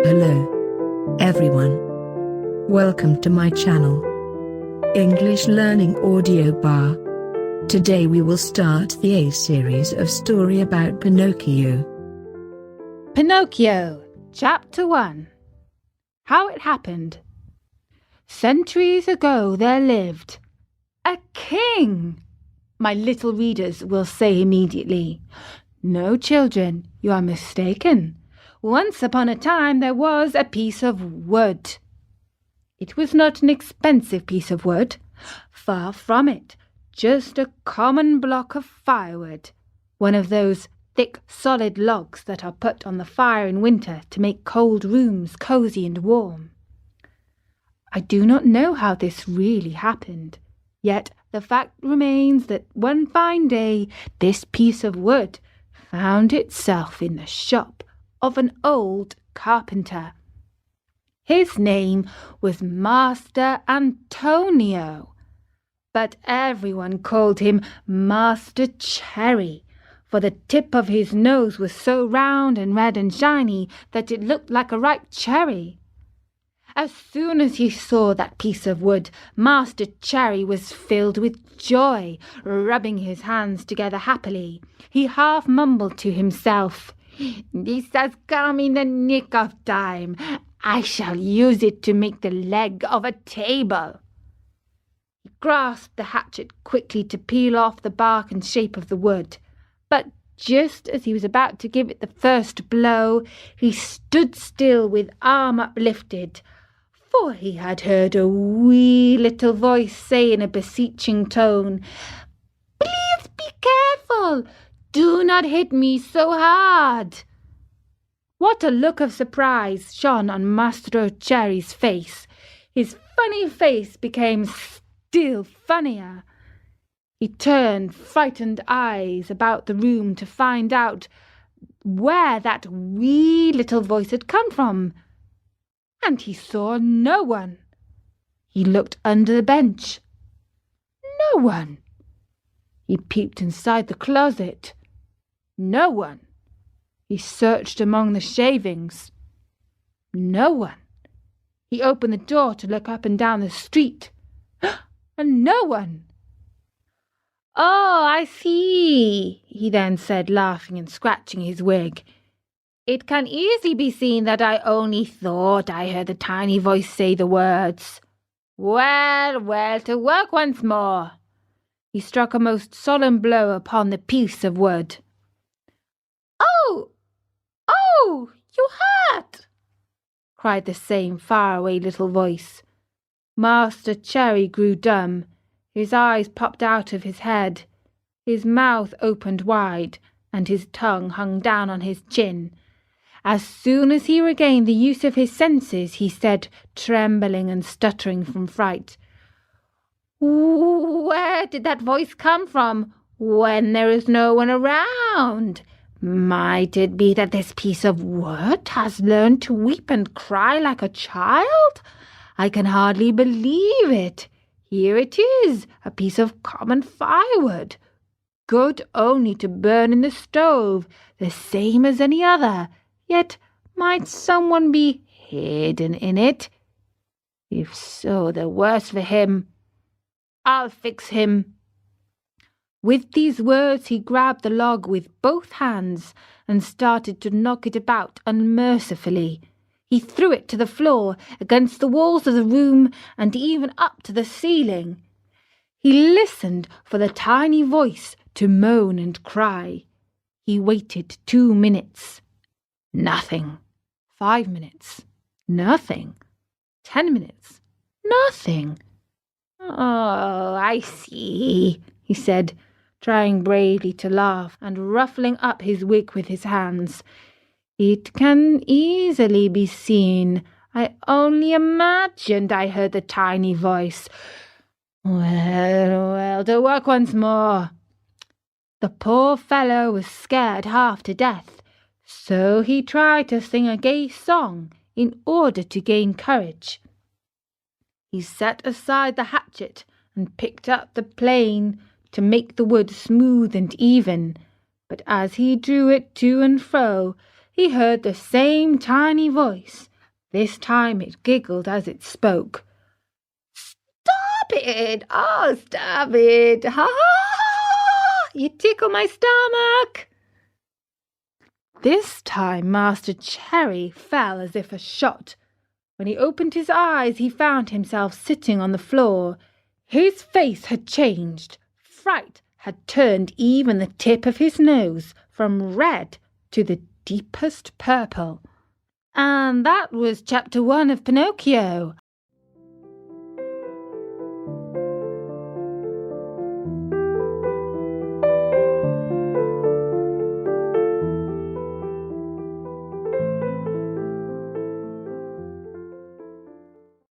Hello, everyone. Welcome to my channel, English Learning Audio Bar. Today we will start the A series of story about Pinocchio. Pinocchio, Chapter 1. How it happened. Centuries ago there lived a king. My little readers will say immediately, "No, children, you are mistaken. Once upon a time there was a piece of wood. It was not an expensive piece of wood. Far from it, just a common block of firewood, one of those thick, solid logs that are put on the fire in winter to make cold rooms cozy and warm. I do not know how this really happened, yet the fact remains that one fine day this piece of wood found itself in the shop of an old carpenter. His name was Master Antonio, but everyone called him Master Cherry, for the tip of his nose was so round and red and shiny that it looked like a ripe cherry. As soon as he saw that piece of wood, Master Cherry was filled with joy, rubbing his hands together happily. He half mumbled to himself, "This has come in the nick of time. I shall use it to make the leg of a table." He grasped the hatchet quickly to peel off the bark and shape of the wood, but just as he was about to give it the first blow, he stood still with arm uplifted, for he had heard a wee little voice say in a beseeching tone, "Please be careful! Do not hit me so hard!" What a look of surprise shone on Master Cherry's face! His funny face became still funnier. He turned frightened eyes about the room to find out where that wee little voice had come from, and he saw no one. He looked under the bench. No one. He peeped inside the closet. No one. He searched among the shavings. No one. He opened the door to look up and down the street. And no one. "Oh, I see," he then said, laughing and scratching his wig. "It can easily be seen that I only thought I heard the tiny voice say the words. Well, well, to work once more." He struck a most solemn blow upon the piece of wood. "Oh! Oh! You hurt!" cried the same faraway little voice. Master Cherry grew dumb. His eyes popped out of his head. His mouth opened wide, and his tongue hung down on his chin. As soon as he regained the use of his senses, he said, trembling and stuttering from fright, "Where did that voice come from when there is no one around? Might it be that this piece of wood has learned to weep and cry like a child? I can hardly believe it. Here it is, a piece of common firewood, good only to burn in the stove, the same as any other. Yet might someone be hidden in it? If so, the worse for him. I'll fix him." With these words he grabbed the log with both hands and started to knock it about unmercifully. He threw it to the floor, against the walls of the room, and even up to the ceiling. He listened for the tiny voice to moan and cry. He waited 2 minutes. Nothing. 5 minutes. Nothing. 10 minutes. Nothing. "Oh, I see," he said, trying bravely to laugh and ruffling up his wig with his hands. "It can easily be seen. I only imagined I heard the tiny voice. Well, well, to work once more." The poor fellow was scared half to death, so he tried to sing a gay song in order to gain courage. He set aside the hatchet and picked up the plane to make the wood smooth and even, but as he drew it to and fro, he heard the same tiny voice, This time it giggled as it spoke. "Stop it! Oh, stop it! Ha ha ha! You tickle my stomach!" This time Master Cherry fell as if a shot. When he opened his eyes, he found himself sitting on the floor. His face had changed. Fright had turned even the tip of his nose from red to the deepest purple. And that was Chapter 1 of Pinocchio.